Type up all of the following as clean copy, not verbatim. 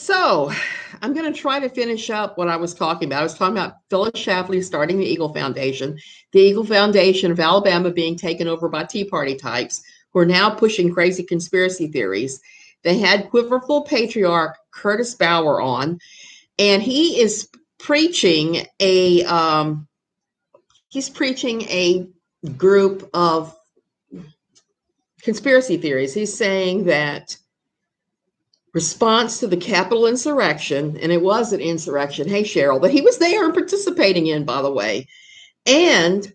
So I'm going to try to finish up what I was talking about. I was talking about Phyllis Schlafly starting the Eagle Foundation, the Eagle Foundation of Alabama being taken over by Tea Party types who are now pushing crazy conspiracy theories. They had Quiverfull patriarch Curtis Bauer on, and he is preaching a group of conspiracy theories. He's saying that response to the Capitol insurrection, and it was an insurrection, hey Cheryl, that he was there and participating in, by the way, and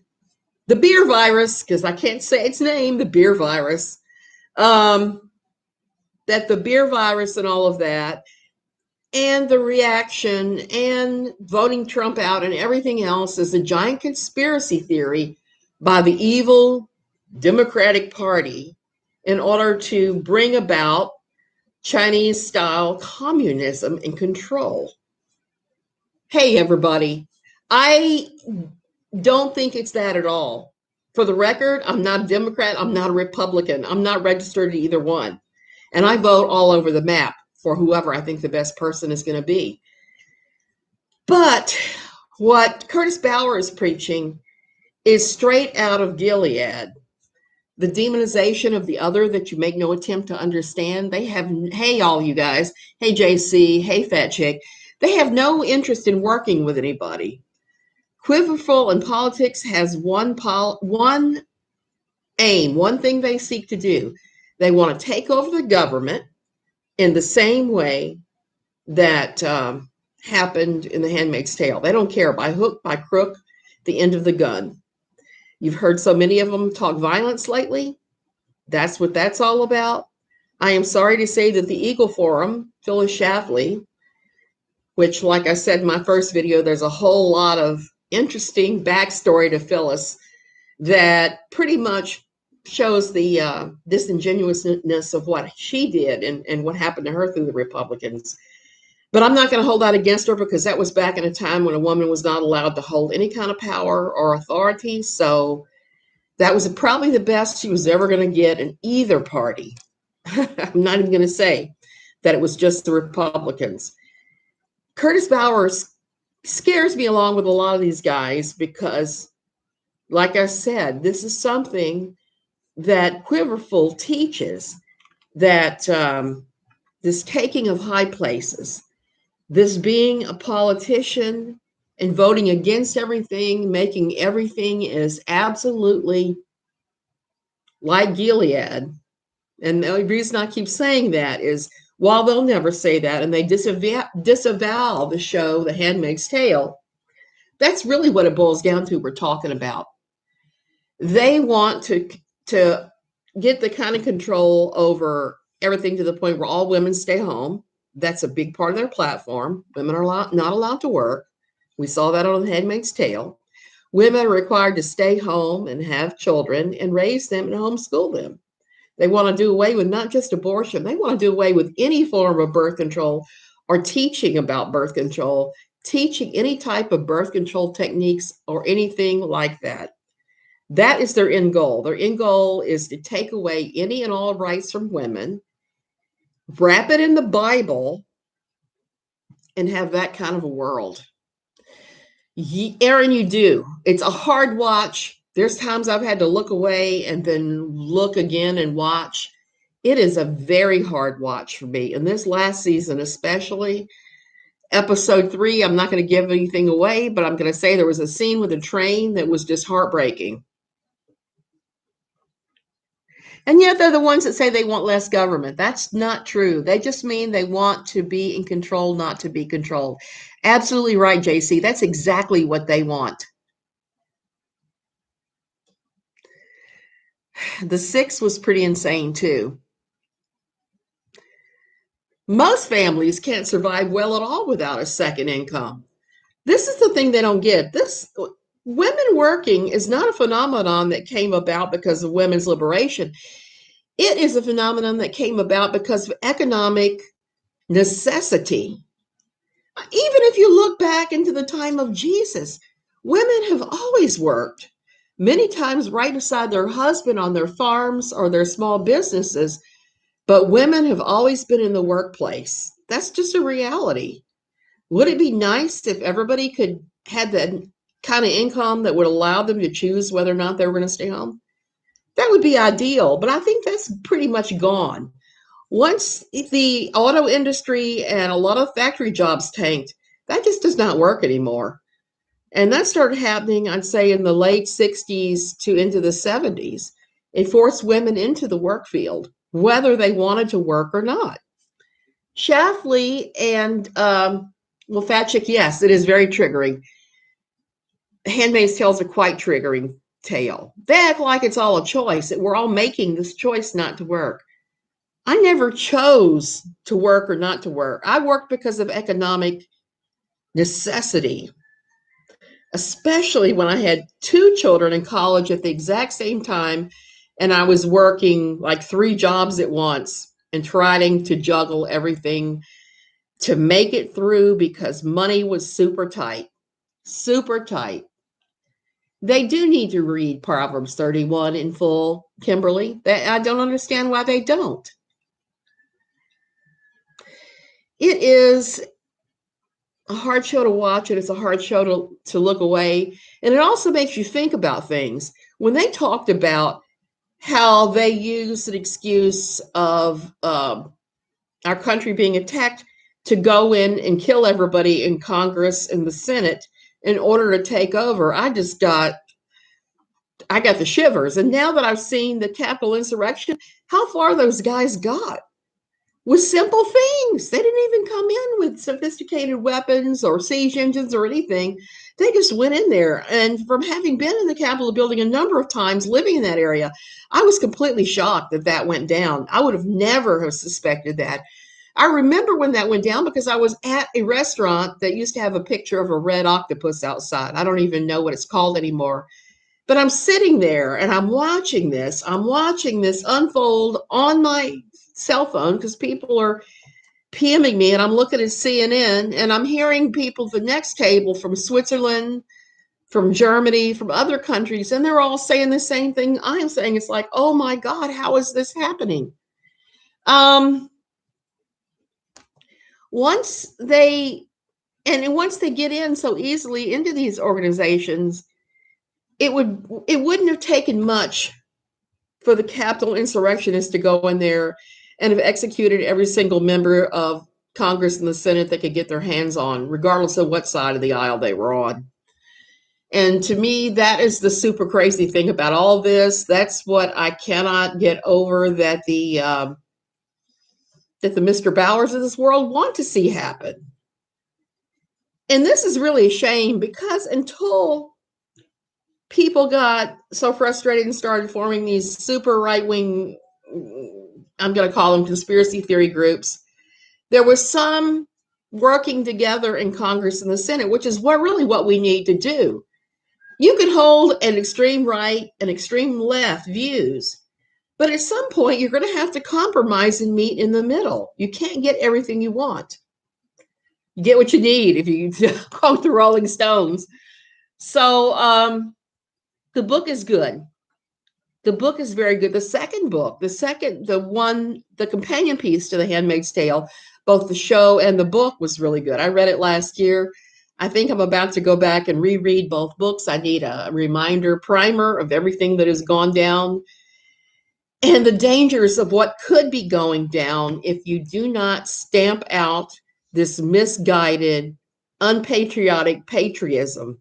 the beer virus, because I can't say its name, the beer virus, that the beer virus and all of that, and the reaction and voting Trump out and everything else is a giant conspiracy theory by the evil Democratic Party in order to bring about Chinese-style communism and control. Hey, everybody. I don't think it's that at all. For the record, I'm not a Democrat. I'm not a Republican. I'm not registered to either one. And I vote all over the map for whoever I think the best person is going to be. But what Curtis Bauer is preaching is straight out of Gilead. The demonization of the other that you make no attempt to understand. They have, hey, all you guys, hey, JC, hey, fat chick, they have no interest in working with anybody. Quiverfull in politics has one aim, one thing they seek to do. They want to take over the government in the same way that happened in The Handmaid's Tale. They don't care by hook, by crook, the end of the gun. You've heard so many of them talk violence lately. That's what that's all about. I am sorry to say that the Eagle Forum, Phyllis Schlafly, which, like I said in my first video, there's a whole lot of interesting backstory to Phyllis that pretty much shows the disingenuousness of what she did and what happened to her through the Republicans. But I'm not going to hold that against her because that was back in a time when a woman was not allowed to hold any kind of power or authority. So that was probably the best she was ever going to get in either party. I'm not even going to say that it was just the Republicans. Curtis Bauer scares me along with a lot of these guys because, like I said, this is something that Quiverfull teaches, that this taking of high places, this being a politician and voting against everything, making everything is absolutely like Gilead. And the only reason I keep saying that is while they'll never say that and they disavow the show, The Handmaid's Tale, that's really what it boils down to. We're talking about. They want to get the kind of control over everything to the point where all women stay home. That's a big part of their platform. Women are not allowed to work. We saw that on The Handmaid's Tale. Women are required to stay home and have children and raise them and homeschool them. They want to do away with not just abortion. They want to do away with any form of birth control or teaching about birth control, teaching any type of birth control techniques or anything like that. That is their end goal. Their end goal is to take away any and all rights from women, wrap it in the Bible, and have that kind of a world. Aaron, you do. It's a hard watch. There's times I've had to look away and then look again and watch. It is a very hard watch for me. And this last season, especially episode 3, I'm not going to give anything away, but I'm going to say there was a scene with a train that was just heartbreaking. And yet they're the ones that say they want less government. That's not true. They just mean they want to be in control, not to be controlled. Absolutely right, JC. That's exactly what they want. The 6 was pretty insane too. Most families can't survive well at all without a second income. This is the thing they don't get. Women working is not a phenomenon that came about because of women's liberation. It is a phenomenon that came about because of economic necessity. Even if you look back into the time of Jesus, women have always worked, many times right beside their husband on their farms or their small businesses, but women have always been in the workplace. That's just a reality. Would it be nice if everybody could had that kind of income that would allow them to choose whether or not they were going to stay home? That would be ideal, but I think that's pretty much gone. Once the auto industry and a lot of factory jobs tanked, that just does not work anymore. And that started happening, I'd say, in the late 60s to into the 70s. It forced women into the work field, whether they wanted to work or not. Shafley and, well, Fat Chick, yes, it is very triggering. Handmaid's Tale's a quite triggering tale. They act like it's all a choice, that we're all making this choice not to work. I never chose to work or not to work. I worked because of economic necessity, especially when I had two children in college at the exact same time, and I was working like three jobs at once and trying to juggle everything to make it through because money was super tight, super tight. They do need to read Proverbs 31 in full, Kimberly. I don't understand why they don't. It is a hard show to watch, and it's a hard show to look away. And it also makes you think about things. When they talked about how they used an excuse of our country being attacked to go in and kill everybody in Congress and the Senate in order to take over, I got the shivers. And now that I've seen the Capitol insurrection, how far those guys got with simple things. They didn't even come in with sophisticated weapons or siege engines or anything. They just went in there. And from having been in the Capitol building a number of times, living in that area, I was completely shocked that that went down. I would have never have suspected that. I remember when that went down because I was at a restaurant that used to have a picture of a red octopus outside. I don't even know what it's called anymore. But I'm sitting there and I'm watching this. I'm watching this unfold on my cell phone because people are PMing me, and I'm looking at CNN, and I'm hearing people at the next table from Switzerland, from Germany, from other countries, and they're all saying the same thing I'm saying. It's like, oh my God, how is this happening? Once they get in so easily into these organizations, it wouldn't have taken much for the Capitol insurrectionists to go in there and have executed every single member of Congress and the Senate they could get their hands on, regardless of what side of the aisle they were on. And to me, that is the super crazy thing about all this. That's what I cannot get over, that the Mr. Bowers of this world want to see happen. And this is really a shame because until people got so frustrated and started forming these super right-wing, I'm going to call them conspiracy theory groups, there was some working together in Congress and the Senate, which is what we need to do. You can hold an extreme right and extreme left views, but at some point you're going to have to compromise and meet in the middle. You can't get everything you want. You get what you need, if you quote the Rolling Stones. So the book is good. The book is very good. The second book, the companion piece to The Handmaid's Tale, both the show and the book was really good. I read it last year. I think I'm about to go back and reread both books. I need a reminder primer of everything that has gone down and the dangers of what could be going down if you do not stamp out this misguided, unpatriotic patriotism.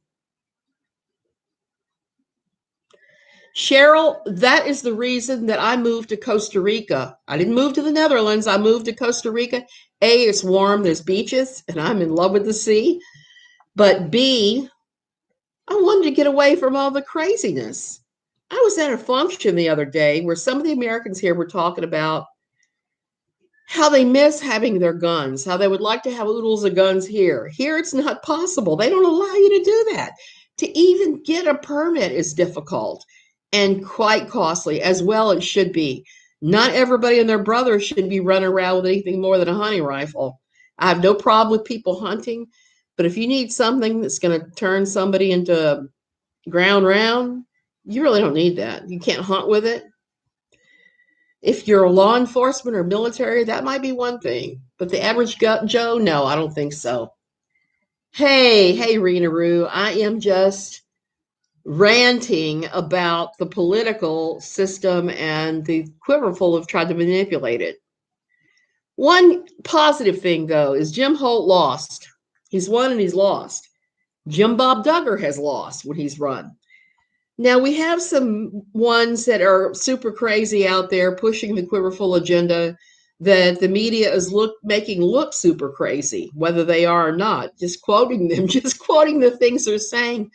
Cheryl, that is the reason that I moved to Costa Rica. I didn't move to the Netherlands. I moved to Costa Rica. A, it's warm, there's beaches, and I'm in love with the sea. But B, I wanted to get away from all the craziness. I was at a function the other day where some of the Americans here were talking about how they miss having their guns, how they would like to have oodles of guns here. Here, it's not possible. They don't allow you to do that. To even get a permit is difficult and quite costly, as well it should be. Not everybody and their brother should be running around with anything more than a hunting rifle. I have no problem with people hunting, but if you need something that's going to turn somebody into ground round, you really don't need that. You can't hunt with it. If you're law enforcement or military, that might be one thing. But the average Joe, no, I don't think so. Hey, Rena Roo, I am just ranting about the political system and the Quiverfull have tried to manipulate it. One positive thing, though, is Jim Holt lost. He's won and he's lost. Jim Bob Duggar has lost when he's run. Now, we have some ones that are super crazy out there pushing the Quiverfull agenda that the media is making look super crazy, whether they are or not, just quoting them, just quoting the things they're saying.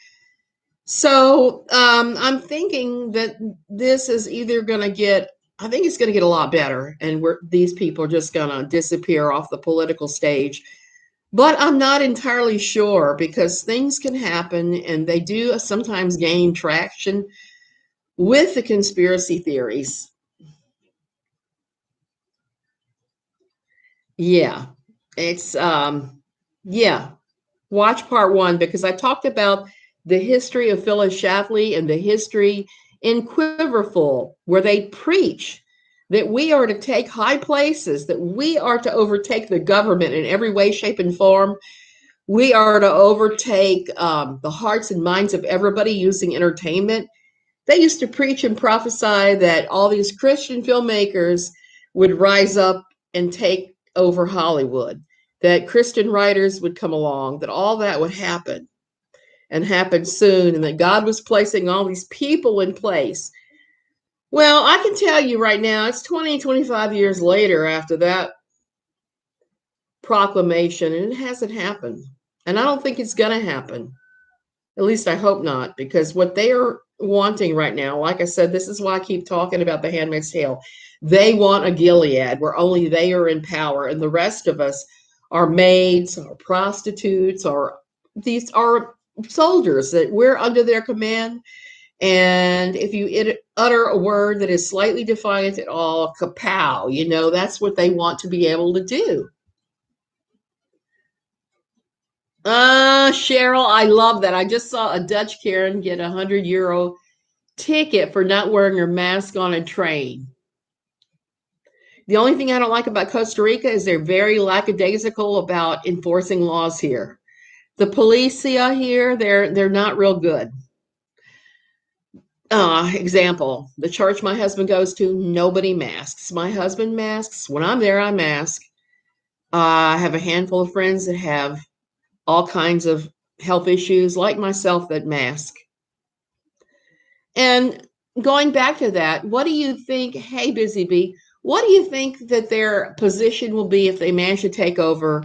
So I'm thinking that this is either going to get, I think it's going to get a lot better, and these people are just going to disappear off the political stage. But I'm not entirely sure because things can happen, and they do sometimes gain traction with the conspiracy theories. Yeah, it's yeah. Watch part one because I talked about the history of Phyllis Schlafly and the history in Quiverfull, where they preach that we are to take high places, that we are to overtake the government in every way, shape, and form. We are to overtake the hearts and minds of everybody using entertainment. They used to preach and prophesy that all these Christian filmmakers would rise up and take over Hollywood, that Christian writers would come along, that all that would happen and happen soon, and that God was placing all these people in place. Well, I can tell you right now, it's 20, 25 years later after that proclamation, and it hasn't happened. And I don't think it's going to happen. At least I hope not, because what they are wanting right now, like I said, this is why I keep talking about the Handmaid's Tale. They want a Gilead where only they are in power, and the rest of us are maids, or prostitutes, or these are soldiers that we're under their command. And if you utter a word that is slightly defiant at all, kapow, that's what they want to be able to do. Cheryl, I love that. I just saw a Dutch Karen get a €100 ticket for not wearing her mask on a train. The only thing I don't like about Costa Rica is they're very lackadaisical about enforcing laws here. The policia here, they're not real good. Example, the church my husband goes to, nobody masks. My husband masks. When I'm there, I mask. I have a handful of friends that have all kinds of health issues, like myself, that mask. And going back to that, what do you think, hey, Busy Bee, what do you think that their position will be if they manage to take over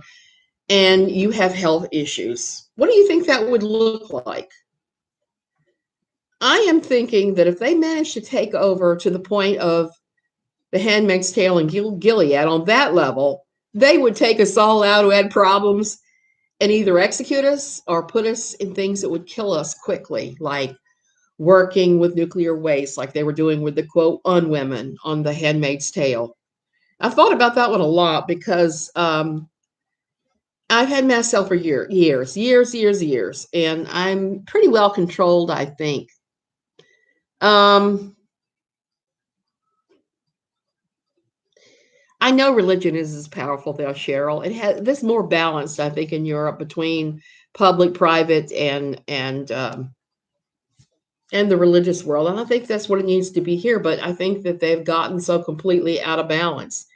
and you have health issues? What do you think that would look like? I am thinking that if they manage to take over to the point of the Handmaid's Tale and Gilead on that level, they would take us all out who had problems and either execute us or put us in things that would kill us quickly, like working with nuclear waste, like they were doing with the quote unwomen on the Handmaid's Tale. I've thought about that one a lot because I've had mast cell for years, and I'm pretty well controlled, I think. I know religion is as powerful though, Cheryl. It has this more balanced, I think, in Europe between public, private, and the religious world. And I think that's what it needs to be here. But I think that they've gotten so completely out of balance.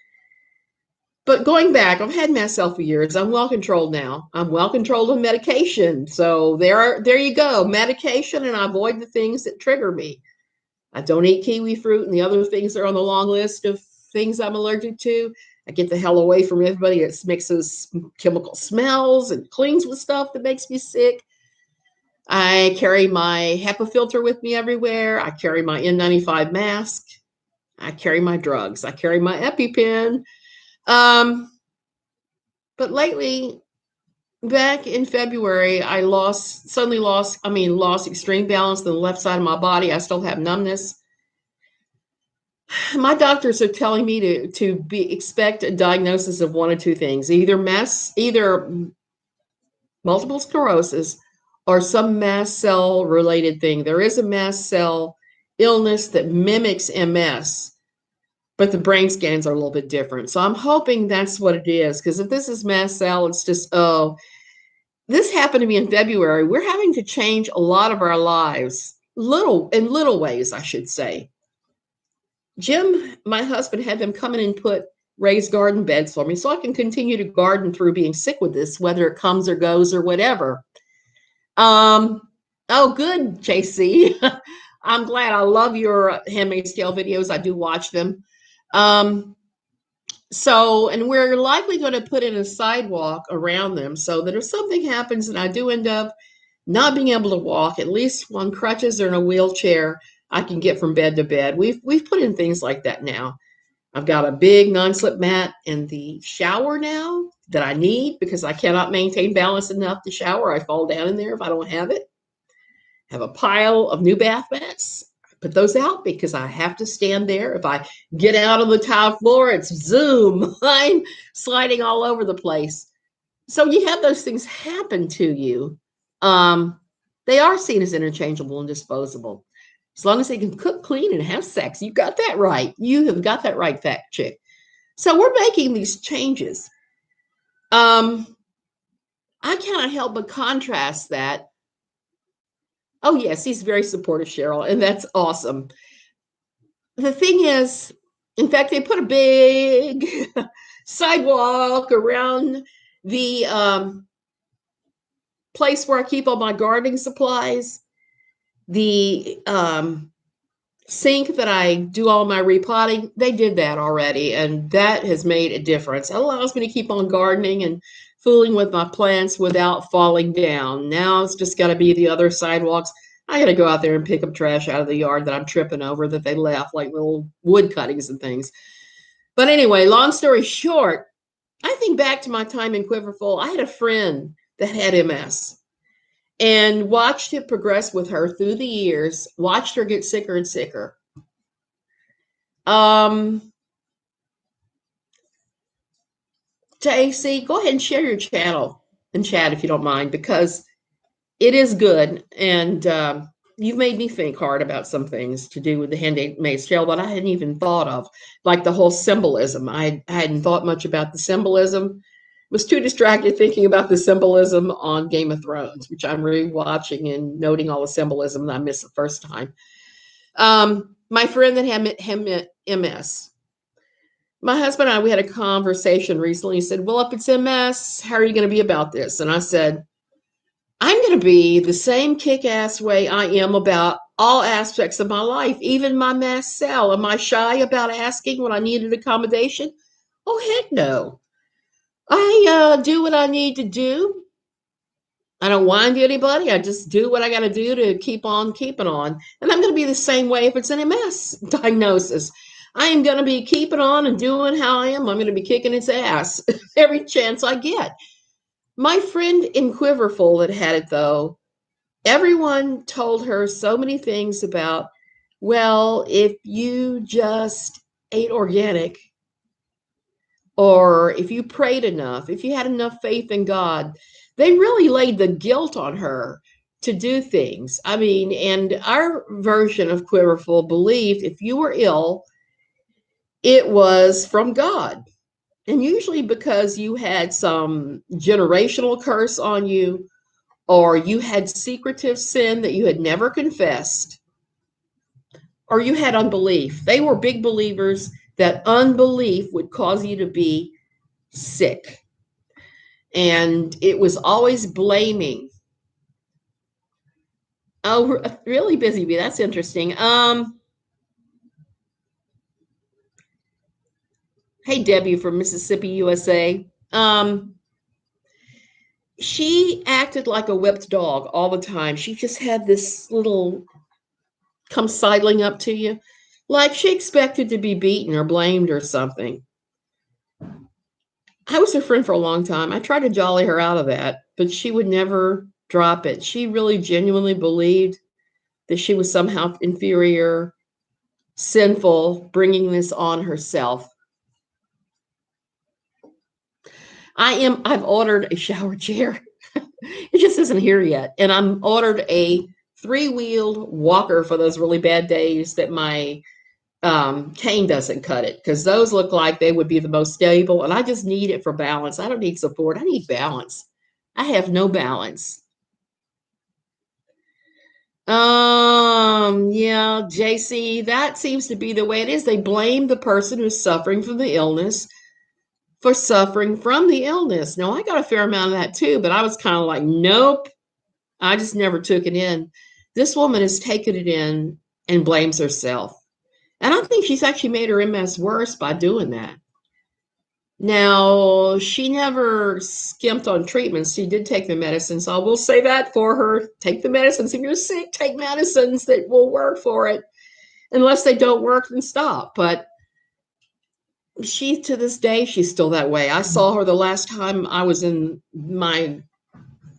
But going back, I've had mast cell for years. I'm well controlled now. I'm well controlled on medication. So there you go, medication, and I avoid the things that trigger me. I don't eat kiwi fruit and the other things that are on the long list of things I'm allergic to. I get the hell away from everybody that mixes chemical smells and cleans with stuff that makes me sick. I carry my HEPA filter with me everywhere. I carry my N95 mask. I carry my drugs. I carry my EpiPen. But lately, back in February, I lost extreme balance in the left side of my body. I still have numbness. My doctors are telling me to expect a diagnosis of one of two things: either multiple sclerosis or some mast cell related thing. There is a mast cell illness that mimics MS but the brain scans are a little bit different. So I'm hoping that's what it is. Because if this is mast cell, it's just, oh, this happened to me in February. We're having to change a lot of our lives, in little ways, I should say. Jim, my husband, had them come in and put raised garden beds for me so I can continue to garden through being sick with this, whether it comes or goes or whatever. Oh, good, JC. I'm glad. I love your Handmaid's Tale videos. I do watch them. And we're likely going to put in a sidewalk around them so that if something happens and I do end up not being able to walk, at least on crutches or in a wheelchair, I can get from bed to bed. We've put in things like that now. I've got a big non-slip mat in the shower now that I need because I cannot maintain balance enough to shower. I fall down in there if I don't have it. I have a pile of new bath mats. I put those out because I have to stand there. If I get out on the tile floor, it's zoom. I'm sliding all over the place. So you have those things happen to you. They are seen as interchangeable and disposable. As long as they can cook, clean, and have sex. You got that right. You have got that right, fat chick. So we're making these changes. I cannot help but contrast that. Oh, yes, he's very supportive, Cheryl, and that's awesome. The thing is, in fact, they put a big sidewalk around the place where I keep all my gardening supplies. The sink that I do all my repotting, they did that already, and that has made a difference. It allows me to keep on gardening and fooling with my plants without falling down. Now it's just got to be the other sidewalks. I got to go out there and pick up trash out of the yard that I'm tripping over that they left, like little wood cuttings and things. But anyway, long story short, I think back to my time in Quiverfull. I had a friend that had MS and watched it progress with her through the years, watched her get sicker and sicker. JC, go ahead and share your channel and chat if you don't mind, because it is good. And you've made me think hard about some things to do with the Handmaid's Tale that I hadn't even thought of, like the whole symbolism. I hadn't thought much about the symbolism. Was too distracted thinking about the symbolism on Game of Thrones, which I'm rewatching and noting all the symbolism that I missed the first time. My friend that had MS, my husband and I, we had a conversation recently. He said, well, if it's MS, how are you going to be about this? And I said, I'm going to be the same kick-ass way I am about all aspects of my life, even my mast cell. Am I shy about asking when I needed accommodation? Oh, heck no. I do what I need to do. I don't whine to anybody. I just do what I got to do to keep on keeping on. And I'm going to be the same way if it's an MS diagnosis. I am going to be keeping on and doing how I am. I'm going to be kicking its ass every chance I get. My friend in Quiverfull that had it, though, everyone told her so many things about, well, if you just ate organic, or if you prayed enough, if you had enough faith in God, they really laid the guilt on her to do things. I mean, and our version of Quiverfull believed if you were ill, it was from God. And usually because you had some generational curse on you, or you had secretive sin that you had never confessed, or you had unbelief. They were big believers that unbelief would cause you to be sick. And it was always blaming. Oh, really busy bee. That's interesting. Hey, Debbie from Mississippi, USA. She acted like a whipped dog all the time. She just had this little come sidling up to you, like she expected to be beaten or blamed or something. I was her friend for a long time. I tried to jolly her out of that, but she would never drop it. She really genuinely believed that she was somehow inferior, sinful, bringing this on herself. I've ordered a shower chair. It just isn't here yet. And I'm ordered a 3-wheeled walker for those really bad days that my cane doesn't cut it, because those look like they would be the most stable. And I just need it for balance. I don't need support. I need balance. I have no balance. Yeah, JC, that seems to be the way it is. They blame the person who's suffering from the illness for suffering from the illness. Now, I got a fair amount of that too, but I was kind of like, nope, I just never took it in. This woman has taken it in and blames herself. And I think she's actually made her MS worse by doing that. Now, she never skimped on treatments. She did take the medicine. So I will say that for her. Take the medicines. If you're sick, take medicines that will work for it. Unless they don't work, then stop. But she, to this day, she's still that way. I saw her the last time I was in my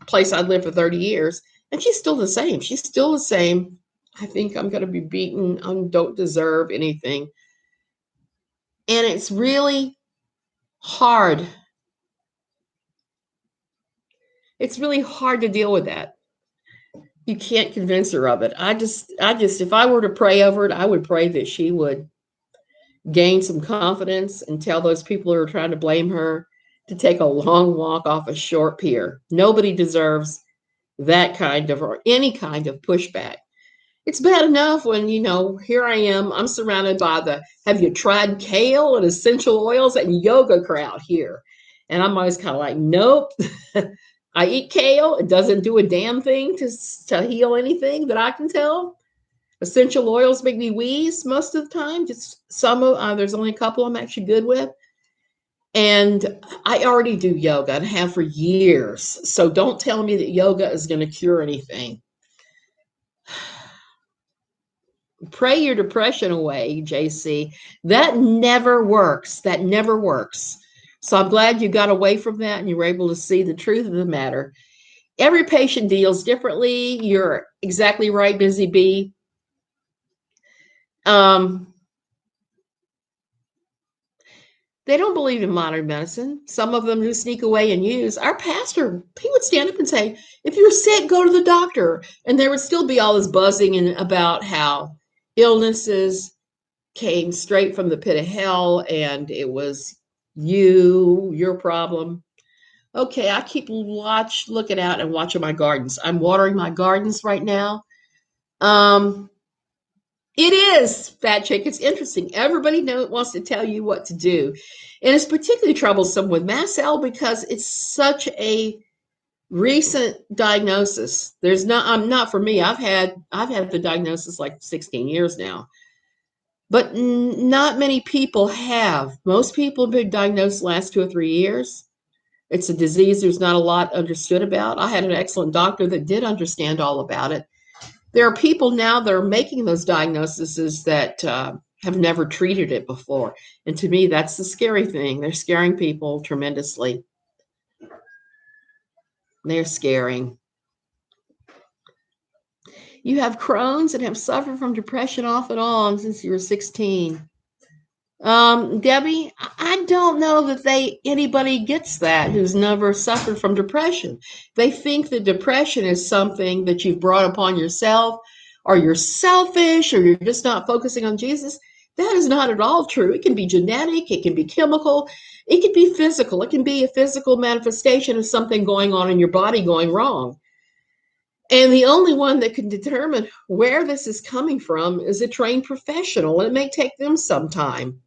place I'd lived for 30 years, and she's still the same. She's still the same. I think I'm going to be beaten. I don't deserve anything. And it's really hard. It's really hard to deal with that. You can't convince her of it. If I were to pray over it, I would pray that she would gain some confidence and tell those people who are trying to blame her to take a long walk off a short pier. Nobody deserves that kind of, or any kind of pushback. It's bad enough when, here I am, I'm surrounded by have you tried kale and essential oils and yoga crowd here? And I'm always kind of like, nope. I eat kale. It doesn't do a damn thing to heal anything that I can tell. Essential oils make me wheeze most of the time. Just there's only a couple I'm actually good with. And I already do yoga and have for years. So don't tell me that yoga is going to cure anything. Pray your depression away, JC. That never works. That never works. So I'm glad you got away from that and you were able to see the truth of the matter. Every patient deals differently. You're exactly right, Busy Bee. They don't believe in modern medicine. Some of them do sneak away and use. Our pastor, he would stand up and say, if you're sick, go to the doctor. And there would still be all this buzzing about how illnesses came straight from the pit of hell and it was your problem. Okay, I keep looking out and watching my gardens. I'm watering my gardens right now. It is, Fat Chick. It's interesting. Everybody wants to tell you what to do. And it's particularly troublesome with mast cell because it's such a recent diagnosis. Not for me. I've had the diagnosis like 16 years now. But not many people have. Most people have been diagnosed the last 2 or 3 years. It's a disease there's not a lot understood about. I had an excellent doctor that did understand all about it. There are people now that are making those diagnoses that have never treated it before. And to me, that's the scary thing. They're scaring people tremendously. They're scaring. You have Crohn's and have suffered from depression off and on since you were 16. Debbie, I don't know that anybody gets that who's never suffered from depression. They think that depression is something that you've brought upon yourself, or you're selfish, or you're just not focusing on Jesus. That is not at all true. It can be genetic, it can be chemical, it can be physical. It can be a physical manifestation of something going on in your body going wrong. And the only one that can determine where this is coming from is a trained professional, and it may take them some time.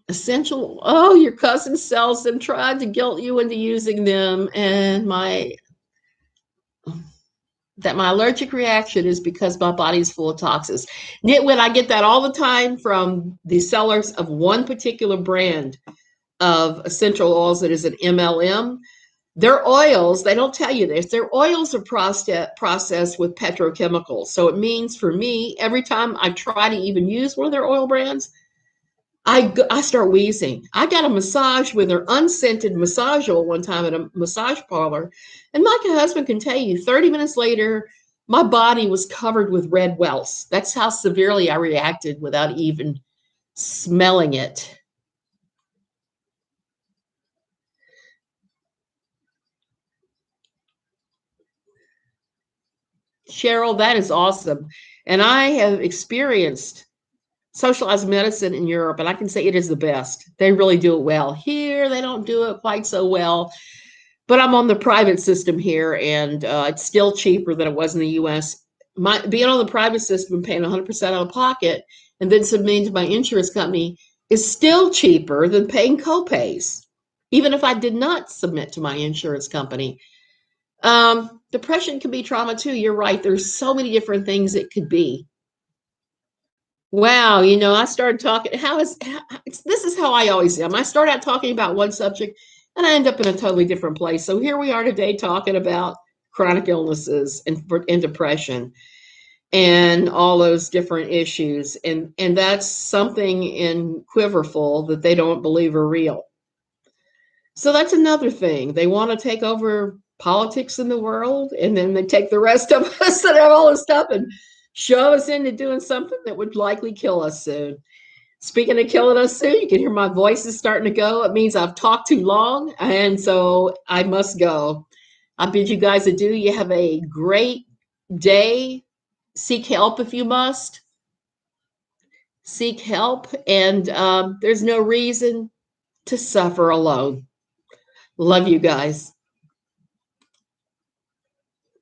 Your cousin sells them, tried to guilt you into using them, and my allergic reaction is because my body's full of toxins. Nitwit, I get that all the time from the sellers of one particular brand of essential oils that is an MLM. Their oils, they don't tell you this, their oils are processed with petrochemicals. So it means for me, every time I try to even use one of their oil brands, I start wheezing. I got a massage with her unscented massage oil one time at a massage parlor. And my husband can tell you 30 minutes later, my body was covered with red welts. That's how severely I reacted without even smelling it. Cheryl, that is awesome. And I have experienced socialized medicine in Europe, and I can say it is the best. They really do it well. Here, they don't do it quite so well. But I'm on the private system here, and it's still cheaper than it was in the U.S. Being on the private system, paying 100% out of pocket, and then submitting to my insurance company is still cheaper than paying copays, even if I did not submit to my insurance company. Depression can be trauma too. You're right. There's so many different things it could be. Wow, I started talking. This is how I always am. I start out talking about one subject and I end up in a totally different place. So here we are today talking about chronic illnesses and depression and all those different issues. And that's something in Quiverfull that they don't believe are real. So that's another thing. They want to take over politics in the world, and then they take the rest of us that have all this stuff and shove us into doing something that would likely kill us soon. Speaking of killing us soon, you can hear my voice is starting to go. It means I've talked too long, and so I must go. I bid you guys adieu. You have a great day. Seek help if you must. Seek help, and there's no reason to suffer alone. Love you guys.